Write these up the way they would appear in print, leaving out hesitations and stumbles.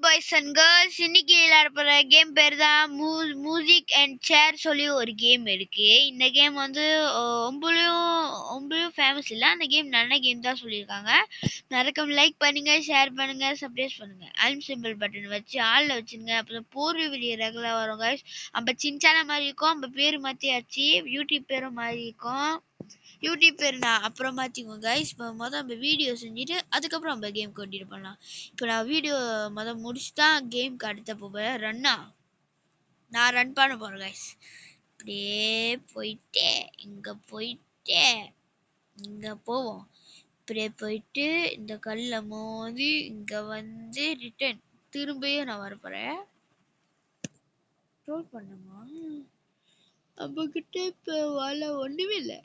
Boys and girls, இன்னைக்கு விளையாடுற game பேர் தான் மியூசிக் அண்ட் சேர் சொல்லி ஒரு கேம் இருக்கு. இந்த கேம் வந்து ரொம்பவும் ஃபேமஸ் இல்லை. அந்த கேம் நல்ல கேம் தான் சொல்லியிருக்காங்க. மறக்காம லைக் பண்ணுங்க, ஷேர் பண்ணுங்க, சப்ஸ்கிரைப் பண்ணுங்க. ஆல் சிம்பிள் பட்டன் வச்சு ஆள்ல வச்சுருங்க. அப்புறம் போர்வை வீடியோ ரெகுலராக வரும் கைஸ். நம்ம சின்சான மாதிரி இருக்கும். நம்ம பேர் மாற்றியாச்சு. யூடியூப் பேரும் மாதிரி இருக்கும். யூடியூப் பேர் நான் அப்புறம் மாற்றிக்குவோம் கைஸ். இப்போ நம்ம வீடியோ செஞ்சுட்டு அதுக்கப்புறம் நம்ம கேம் கண்டினியூ பண்ணலாம். இப்போ நான் வீடியோ முடிச்சு தான் கேமுக்கு அடுத்த போவேன். நான் ரன் பண்ண போகிறேன் கைஸ். இப்படியே போயிட்டே இங்கே போவோம். இப்படியே போயிட்டு இந்த கல்லை மோதி இங்கே வந்து ரிட்டர்ன் திரும்பியும் நான் வரப்போகிறேன். ரோல் பண்ணுமா நம்மக்கிட்ட இப்போ ஒன்றுமே இல்லை.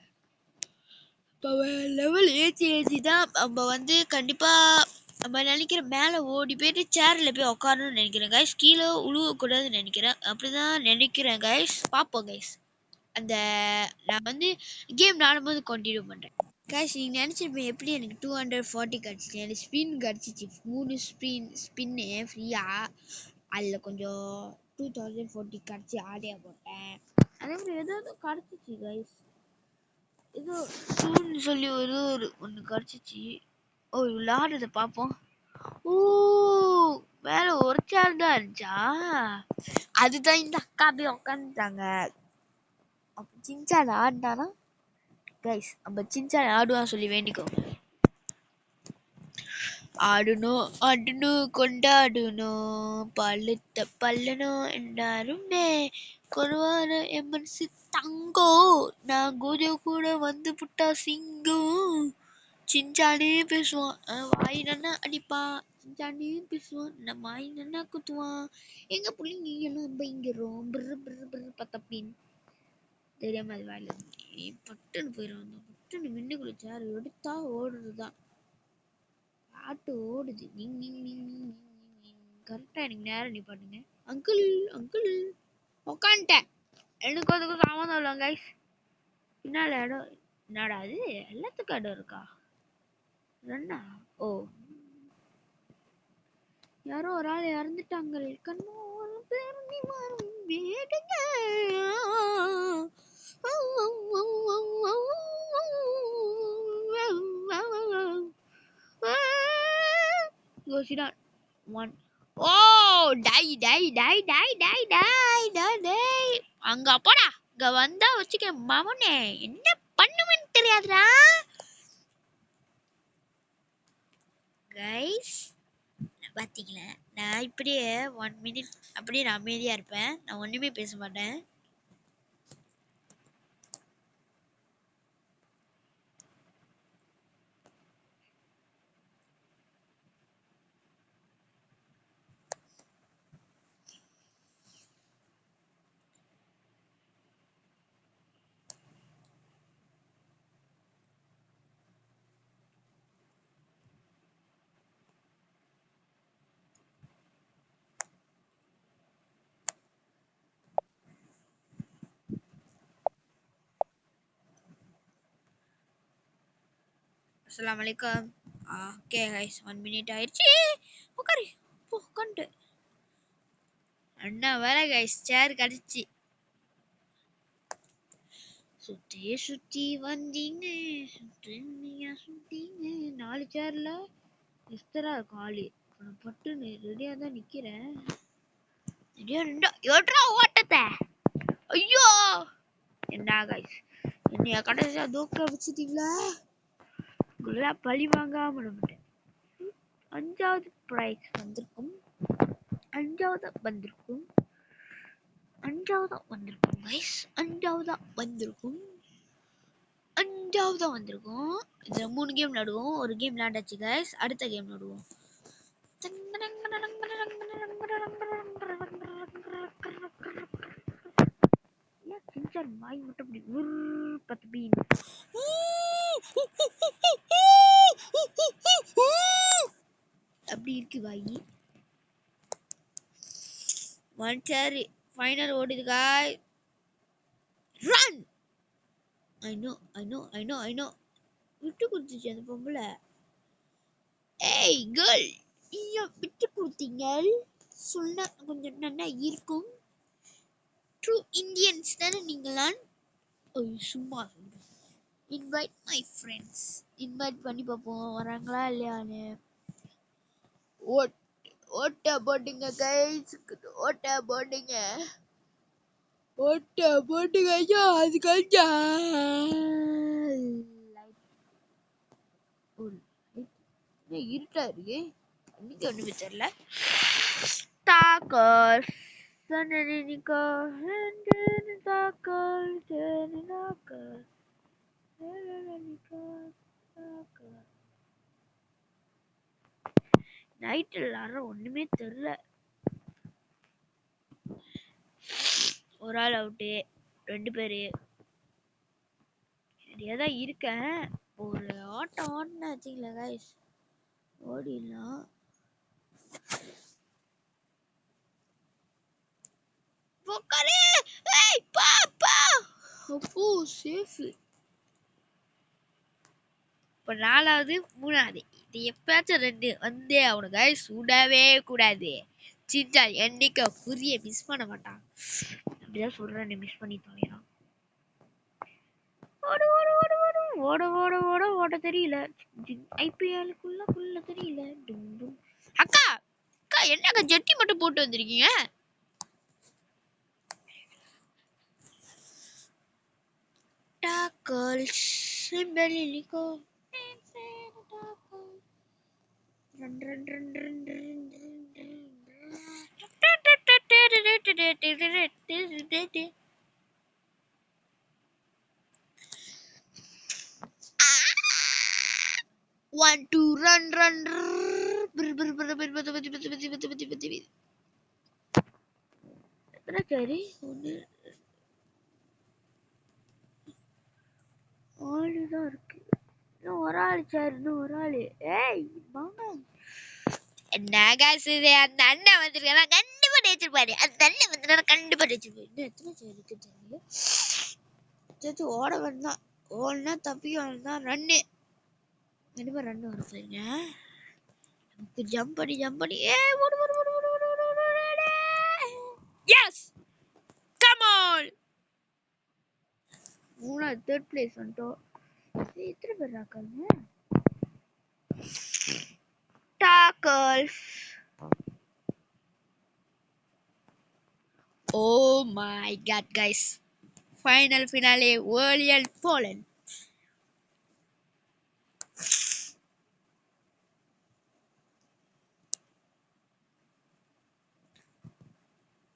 இப்போ லெவல் ஏற்றி தான் நம்ம வந்து கண்டிப்பாக நம்ம நினைக்கிற மேலே ஓடி போயிட்டு சேரில் போய் உட்காரணும்னு நினைக்கிறேன் கைஸ். கீழே உழுவக்கூடாதுன்னு நினைக்கிறேன். அப்படிதான் நினைக்கிறேன் கைஸ். பார்ப்போம் கைஸ். அந்த நான் வந்து கேம் விளாடும்போது கண்டினியூ பண்ணுறேன் கைஸ். நீங்கள் நினச்சிருப்பேன் எப்படி எனக்கு 240 கிடச்சிச்சு. எனக்கு ஸ்பின் கிடச்சிச்சு. 3 ஸ்பின்னு ஃப்ரீயாக. அதில் கொஞ்சம் 2040 கிடச்சி ஆடையாக போட்டேன். அதே மாதிரி ஏதாவது கிடச்சிச்சு கைஸ். ஏதோ சொல்லி ஒன்று கிடச்சிச்சு. ஓ விளாடுறத பார்ப்போம். ஓ மேல ஒரு சேர் தான் இருந்துச்சா? அதுதான் இந்த அக்கா போய் உட்காந்துட்டாங்க. அப்ப சின்சான் ஆடினானா கைஸ்? நம்ம சின்சான் ஆடுவான்னு சொல்லி வேண்டிக்கோங்க. ஆடணும் கொண்டாடணும் பழுத்த பல்லணும் எல்லாருமே கொருவான என் மனசு தங்கோ. நான் கூட வந்து புட்டா சிங்கும். சின்சானே பேசுவான், வாய் நல்லா அடிப்பான். சின்சானே பேசுவான், நம்ம வாய் நல்லா குத்துவான். எங்க புள்ளி எல்லாம் பயங்கரம் பிரு பிரு பிரு பத்தப்பின் தெரியாம அது வாயில பட்டுன்னு போயிடும். பட்டுன்னு மின்னுக்குள்ள சேர் எடுத்தா ஓடுறதுதான். ஆட்டு ஓடுது. கரெக்டா எனக்கு நேரம் நிப்பாட்டுங்க. அங்கிள் உக்காந்துட்டேன். எனக்கு அதுக்கு சம்மந்தம் இல்லை கைஸ். பின்னால இடம் என்னடா அது? எல்லாத்துக்கும் இடம் இருக்கா? ரெண்டா? ஓ யாரோ ஒரு ஆள் இறந்துட்டாங்க. கண்ணோர பேரணி மாறும் வேடுங்க. அங்க போடா. இங்க வந்தா வச்சுக்க மவனே என்ன பண்ணுவேன்னு தெரியாதுடா கைஸ். பாத்தீங்களா, நான் இப்படியே 1 மினிட் அப்படியே நான் அமைதியா இருப்பேன். நான் ஒண்ணுமே பேச மாட்டேன். அஸ்ஸலாமு அலைக்கும். ஓகே கைஸ், 1 மினிட் ஆயிடுச்சு. உட்காந்து அண்ணா வேற கைஸ் சேர் கிடைச்சி. சுத்தி வந்தீங்க சுத்தீங்க 4 சேர்ல எஸ்தரா இருக்கும் ஆளு. பட்டுன்னு ரெடியா தான் நிக்கிறேன். ஓட்டத்தை ஐயோ என்ன கைஸ், என்னைய கடைசியா தூக்க வச்சுட்டீங்களா? பழி வாங்காம நம்பிட்டேன். 5வது பிரைஸ் வந்திருக்கும். 5வது வந்திருக்கும் கைஸ். 5வது வந்திருக்கும். இதுல 3 கேம் விளையாடுவோம். ஒரு கேம் விளையாண்டாச்சு கைஸ். அடுத்த கேம் விளையாடுவோம். வாய் மட்டும் அப்படி இருக்கு வாயி. 1 சேர் ஃபைனல் ஓடுது guys. Run! I know விட்டு கொடுத்துச்சு அந்த பொம்பளை. ஏய் கேர்ள், ஐயோ விட்டு கொடுத்தீங்க சொன்னா கொஞ்சம் நல்லா இருக்கும். ட்ரூ இந்தியன்ஸ் தானே நீங்களாம். சும்மா இன்வைட் மை ஃப்ரெண்ட்ஸ். இன்வைட் பண்ணி பார்ப்போம் வராங்களா இல்லையான்னு. ஓட்ட போட்டுங்க கைஸ், ஓட்ட போட்டுங்க, ஓட்ட போட்டுங்க. ஐயோ அது கொஞ்சம் இருட்டா இருக்கு, இன்னைக்கு ஒண்ணுமே தெரியல. தாக்கல் சனனிகா தாக்கல் தாக்கல் நைட் எல்லாரும் ஒண்ணுமே தெரியல. ஒரு ஆள் அவுட்டு, 2 பேரு சரியாதான் இருக்கேன். ஒரு ஆட்டம் ஆடினா வச்சுங்களா கைஸ், ஓடிடலாம். இப்ப 4வது 3வது இது எப்பயாச்சும் 2 வந்தே அவனு கைஸ், விடவே கூடாது. சிஞ்சா என்னைக்கு புரிய மிஸ் பண்ண மாட்டான். அப்படிதான் சொல்றேன், மிஸ் பண்ணி தொலைறான். ஓட ஓட ஓட ஓட ஓட ஓட ஓட ஓட தெரியல. ஐபிஎல்குள்ள தெரியல. அக்கா அக்கா என்னக்கா ஜெட்டி மட்டும் போட்டு வந்திருக்கீங்க? டாக்கல்ஸ் பெலிலிகோ run run run run run One, two, run, run. சரி ஒண்ணு ஆளுதான் இருக்கு. இன்னும் ஒரு ஆளு சார், இன்னும் ஒரு ஆளு. ஏய் வாங்க. என்ன காசு இது? அந்த அண்ணன் வந்துருக்கா கண்டிப்பா வச்சிருப்பாரு. அந்த அண்ணன் வந்து கண்டிப்பா வச்சிருப்பாரு. இன்னும் எத்தனை சார் இருக்கு தெரியல. சரி ஓட வேண்டாம், ஓடனா தப்பிக்க வேண்டாம். ரன்னு கண்டிப்பா ரன் வரும். சரிங்க ஜம்ப் பண்ணி ஏ ஓடு ஓடு ஓடு ஓடு ஓடு ஓடு. Yes come on. 3rd 3rd place வந்துட்டோம். எத்தனை பேர் இருக்காங்க? டாக்கல்ஸ். Oh my god guys, final finale World Poland.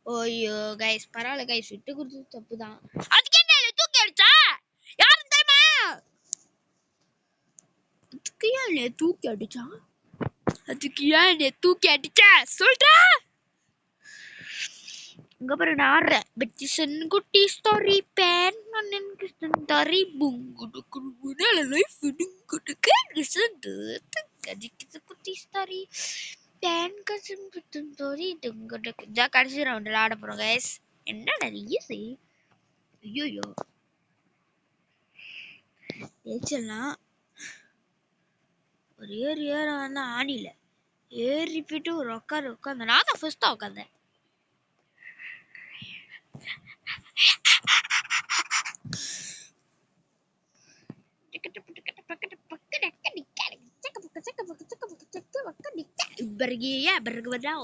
ஓய்யோ கைஸ் பரவாயில்ல கைஸ், விட்டு கொடுத்தது தப்பு தான். அதுக்கு என்ன தூக்கி அடிச்சா யாரும் தெரியுமா? அதுக்கு ஏன் தூக்கி அடிச்சா? அதுக்கு ஏன் தூக்கி அடிச்சா சொல்றா? இங்க பாரு நான் ஆடுறேன். பெட்டிசன் குட்டி ஸ்டோரி பேன் மன்னன் கிருஷ்ணன் தரி புங்குடு குடுகுனால லைஃப் குடுக்கு கிருஷ்ணன் கதிக்கு குட்டி ஸ்டோரி பேன் கசன் குட்டன் ஸ்டோரி துங்குடு. ஜா கடைசி ரவுண்ட்ல ஆட போறோம் गाइस. என்னடா ஈஸி. ஐயோ ஏச்சலாம் ஒரு ஏற வந்து ஆணில ஏறிப்பிட்டு ஒரு உட்காந்து நான் தான் ஃபர்ஸ்டா உட்காந்தேன்.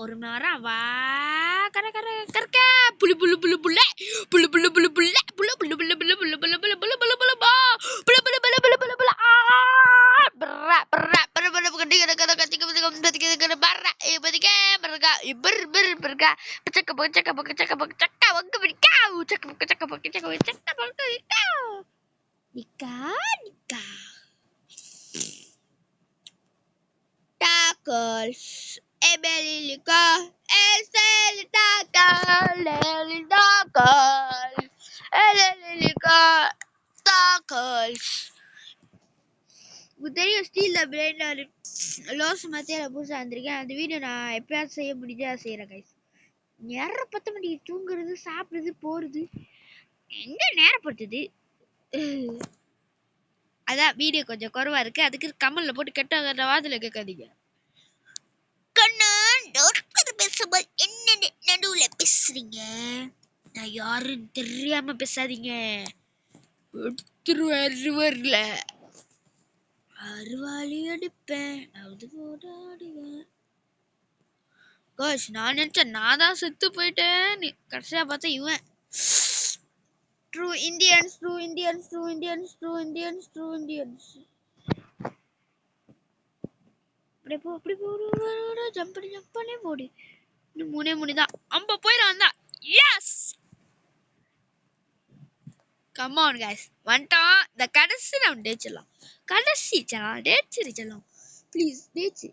ஒரு மரம் வா கர கர கரக்க புளு புளு புளு புள்ள புளு புளு புளு புள்ள புளு புளு புளு புளு புளு புளு புளு புளு புளு புளு பா புளு புளு புளு புளு புளு புளு ஆ பர்ரா பர்ரா பர்ரா பர்ரா கட்டி கட கட கட்டி கட கட பர்ரா இப்பதிக்கே பர்ரா இப்பர் பர் பர்ரா பச்சக்க பச்சக்க பச்சக்க பச்சக்க வங்க பிடிக்கா சக்க பச்சக்க பச்சக்க சக்க பச்சக்க நிக்கா நிக்கா. Tackles Ebelilica Esel tackle tackles Ebelilica tackles. தெரியும் ஸ்டீல்ல பிரெயின் லாஸ் மத்தியால புதுசா வந்திருக்கேன். அந்த வீடியோ நான் எப்பயாவது செய்ய முடிஞ்சா செய்யறேன் கைஸ். நேரம் 10 மணிக்கு தூங்குறது சாப்பிடுறது போறது எங்க நேரம் படுத்துது. அதான் வீடியோ கொஞ்சம் குறைவா இருக்கு. அதுக்கு கமெண்ட்ல போட்டு கெட்ட வாதில கேட்காதீங்க. ஊர்ல பேசுறீங்க? நான் யாருன்னு தெரியாம பேசாதீங்க. அருவாரில் அருவாளி அடிப்பேன். அது போராடுவேன். கோஷ், நான் நினைச்சேன் நான் தான் செத்து போயிட்டேன். கடைசியா பார்த்தா இவன். True Indians, true Indians, true Indians, true Indians, true Indians. அப்படி போ ஜம்ப் பண்ணி போடு. இன்னும் மூணே தான். அம்ப போயிடும் தான். எஸ், கம் ஆன் கைஸ், வந்துட்டோம். இந்த கடைசி நம்ம டேச்சிடலாம். கடைசி சேனல் டேச்சிடலாம் ப்ளீஸ். டேச்சி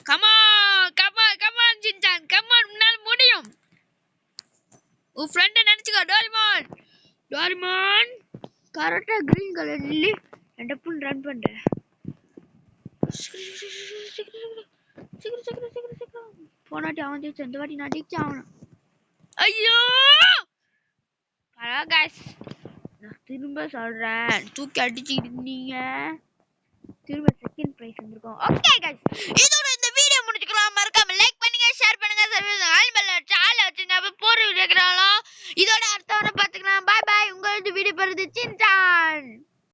கம் ஆன் ஜின்சான், கம் ஆன், உன்னால முடியும். உன் ஃப்ரெண்ட நினைச்சுக்கோ. டோரிமான் கரெக்டா கிரீன் கலர் நில்லு. ரெண்டு புல் ரன் பண்ற. சீக்கிரம் போனாட்டி அவன் ஜெயிச்சு. இந்த வாட்டி நான் ஜெயிச்சு ஆகணும். ஐயோ கைஸ், நான் திரும்ப சொல்றேன், தூக்கி அடிச்சுக்கிட்டு இருந்தீங்க, திரும்ப செகண்ட் பிரைஸ் வந்திருக்கோம். ஓகே கைஸ், இதோட இந்த வீடியோ முடிச்சுக்கலாம். மறக்காம லைக் பண்ணுங்க, ஷேர் பண்ணுங்க, சப்ஸ்கிரைப் ஆல் பெல் சால வச்சுங்க. அப்ப போற வீடியோ இதோட